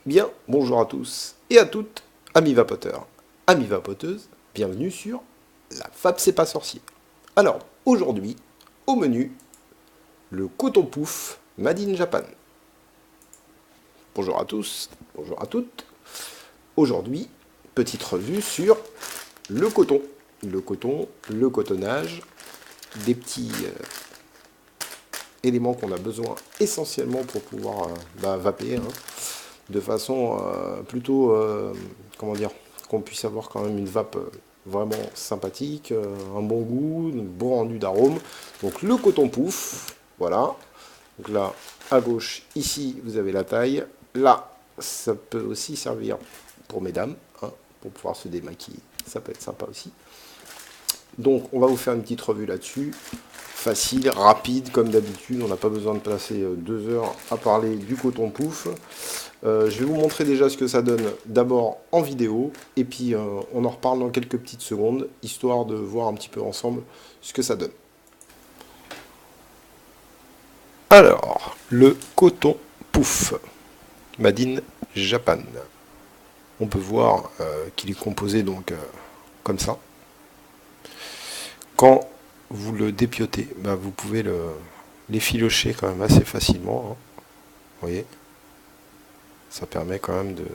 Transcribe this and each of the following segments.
Bien, bonjour à tous et à toutes, amis vapoteurs, amis vapoteuses, bienvenue sur La Fab c'est pas sorcier. Alors, aujourd'hui, au menu, le coton pouf Made in Japan. Bonjour à tous, bonjour à toutes. Aujourd'hui, petite revue sur le coton. Le cotonnage, des petits éléments qu'on a besoin essentiellement pour pouvoir vaper, hein, de façon plutôt, comment dire, qu'on puisse avoir quand même une vape vraiment sympathique, un bon goût, un bon rendu d'arôme. Donc le coton pouf, voilà. Donc là, à gauche, ici, vous avez la taille. Là, ça peut aussi servir pour mesdames, hein, pour pouvoir se démaquiller. Ça peut être sympa aussi. Donc, on va vous faire une petite revue là-dessus. Facile, rapide, comme d'habitude. On n'a pas besoin de passer 2 heures à parler du coton pouf. Je vais vous montrer déjà ce que ça donne d'abord en vidéo. Et puis, on en reparle dans quelques petites secondes, histoire de voir un petit peu ensemble ce que ça donne. Alors, le coton pouf, Made in Japan. On peut voir qu'il est composé donc comme ça. Quand vous le dépiotez, vous pouvez l'effilocher quand même assez facilement, hein. Vous voyez, ça permet quand même de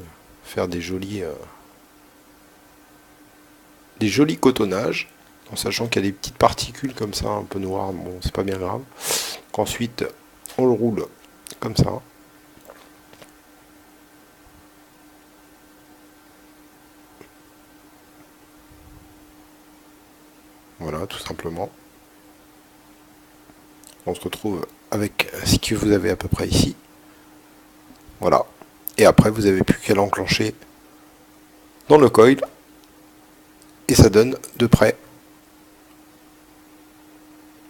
faire des jolis cotonnages, en sachant qu'il y a des petites particules comme ça, un peu noires. Bon, c'est pas bien grave. Ensuite, on le roule comme ça. Voilà, tout simplement. On se retrouve avec ce que vous avez à peu près ici. Voilà. Et après, vous n'avez plus qu'à l'enclencher dans le coil. Et ça donne de près.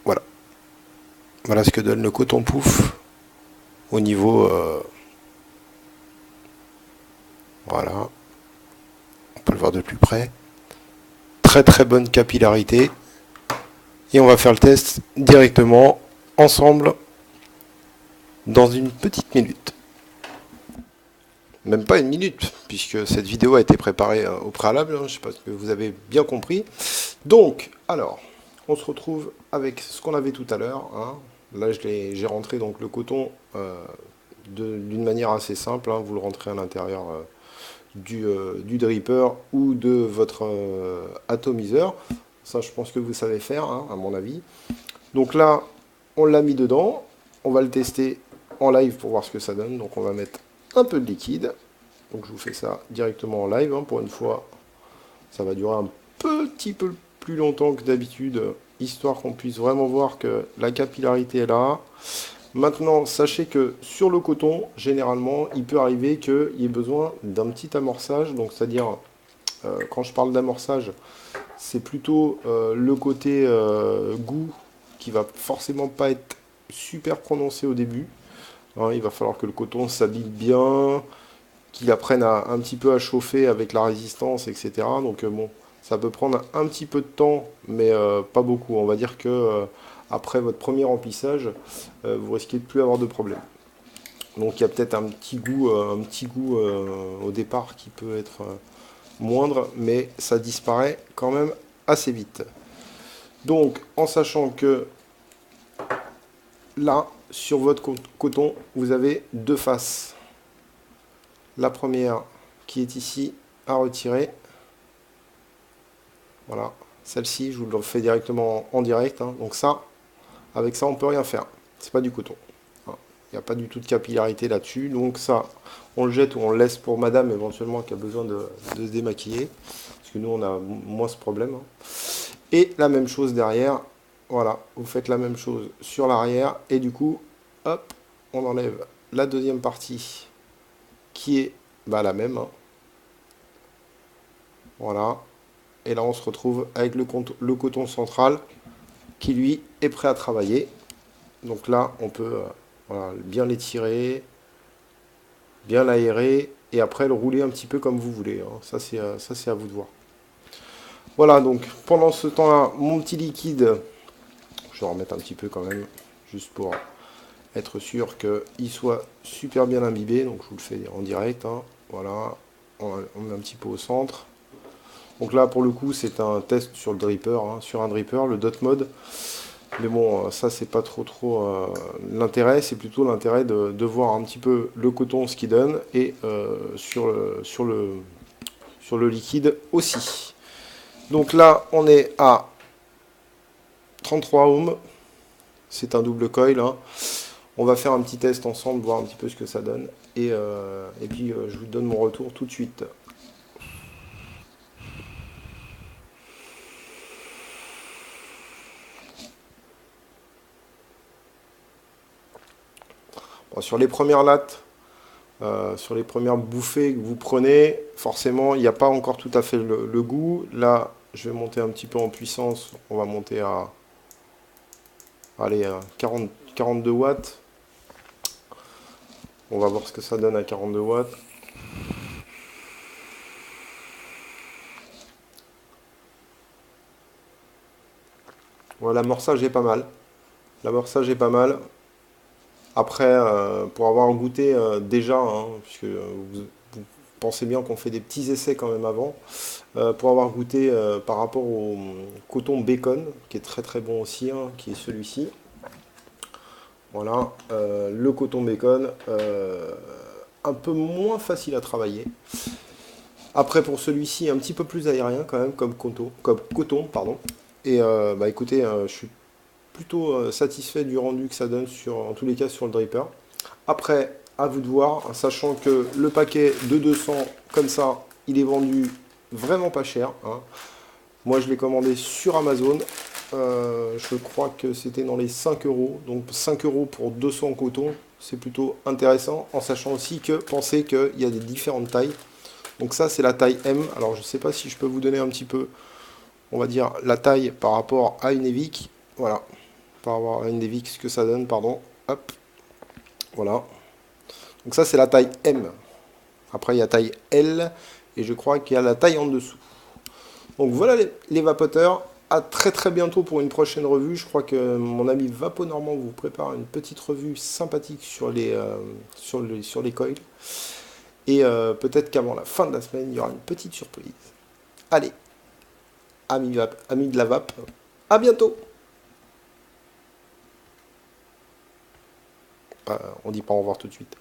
Voilà. Voilà ce que donne le coton pouf au niveau... voilà. On peut le voir de plus près. Très très bonne capillarité. Et on va faire le test directement ensemble dans une petite minute. Même pas une minute, puisque cette vidéo a été préparée au préalable, hein, je ne sais pas ce que vous avez bien compris. Donc, alors, on se retrouve avec ce qu'on avait tout à l'heure, hein. Là, j'ai rentré donc le coton d'une manière assez simple, hein. Vous le rentrez à l'intérieur du dripper ou de votre atomiseur. Ça, je pense que vous savez faire, hein, à mon avis. Donc là, on l'a mis dedans. On va le tester en live pour voir ce que ça donne. Donc on va mettre un peu de liquide. Donc je vous fais ça directement en live, hein. Pour une fois, ça va durer un petit peu plus longtemps que d'habitude, histoire qu'on puisse vraiment voir que la capillarité est là. Maintenant, sachez que sur le coton, généralement, il peut arriver qu'il y ait besoin d'un petit amorçage. Donc c'est-à-dire, quand je parle d'amorçage, c'est plutôt le côté goût qui va forcément pas être super prononcé au début, hein. Il va falloir que le coton s'habille bien, qu'il apprenne un petit peu à chauffer avec la résistance, etc. Donc bon, ça peut prendre un petit peu de temps, mais pas beaucoup. On va dire que après votre premier remplissage, vous risquez de plus avoir de problème. Donc il y a peut-être un petit goût au départ qui peut être moindre, mais ça disparaît quand même assez vite. Donc, en sachant que là, sur votre coton, vous avez deux faces. La première qui est ici à retirer. Voilà, celle-ci, je vous le fais directement en direct, hein. Donc ça, avec ça, on peut rien faire. C'est pas du coton. Il n'y a pas du tout de capillarité là-dessus. Donc ça, on le jette ou on le laisse pour madame éventuellement qui a besoin de se démaquiller. Parce que nous, on a moins ce problème, hein. Et la même chose derrière. Voilà, vous faites la même chose sur l'arrière. Et du coup, hop, on enlève la deuxième partie qui est la même, hein. Voilà. Et là, on se retrouve avec le coton central qui, lui, est prêt à travailler. Donc là, on peut voilà, bien l'étirer, bien l'aérer, et après le rouler un petit peu comme vous voulez, hein. Ça, c'est à vous de voir. Voilà, donc pendant ce temps-là, mon petit liquide, je vais en remettre un petit peu quand même, juste pour être sûr qu'il soit super bien imbibé. Donc je vous le fais en direct, hein. Voilà, on met un petit peu au centre. Donc là pour le coup c'est un test sur le dripper, hein, sur un dripper, le dot mode. Mais bon, ça c'est pas trop l'intérêt, c'est plutôt l'intérêt de voir un petit peu le coton, ce qu'il donne, et sur le liquide aussi. Donc là on est à 33 ohms, c'est un double coil, hein. On va faire un petit test ensemble, voir un petit peu ce que ça donne, et puis je vous donne mon retour tout de suite. Bon, sur les premières lattes, sur les premières bouffées que vous prenez, forcément, il n'y a pas encore tout à fait le goût. Là, je vais monter un petit peu en puissance. On va monter à, allez, 42 watts. On va voir ce que ça donne à 42 watts. Voilà, l'amorçage est pas mal. L'amorçage est pas mal. Après, pour avoir goûté déjà, hein, puisque vous pensez bien qu'on fait des petits essais quand même avant, pour avoir goûté par rapport au coton bacon, qui est très très bon aussi, hein, qui est celui-ci. Voilà, le coton bacon, un peu moins facile à travailler. Après pour celui-ci, un petit peu plus aérien quand même, comme coton, pardon. Et bah écoutez, je suis plutôt satisfait du rendu que ça donne en tous les cas sur le dripper. Après, à vous de voir, sachant que le paquet de 200 comme ça, il est vendu vraiment pas cher, hein. Moi, je l'ai commandé sur Amazon. Je crois que c'était dans les 5 euros. Donc 5 euros pour 200 cotons, c'est plutôt intéressant. En sachant aussi que, pensez qu'il y a des différentes tailles. Donc ça, c'est la taille M. Alors, je ne sais pas si je peux vous donner un petit peu, on va dire, la taille par rapport à une Evic. Voilà. Par rapport à une Evic, ce que ça donne, pardon. Hop. Voilà. Donc ça, c'est la taille M. Après, il y a taille L. Et je crois qu'il y a la taille en dessous. Donc voilà les vapoteurs. À très très bientôt pour une prochaine revue. Je crois que mon ami Vapo Normand vous prépare une petite revue sympathique sur les coils. Et peut-être qu'avant la fin de la semaine, il y aura une petite surprise. Allez, amis de la vape, à bientôt. On dit pas au revoir tout de suite.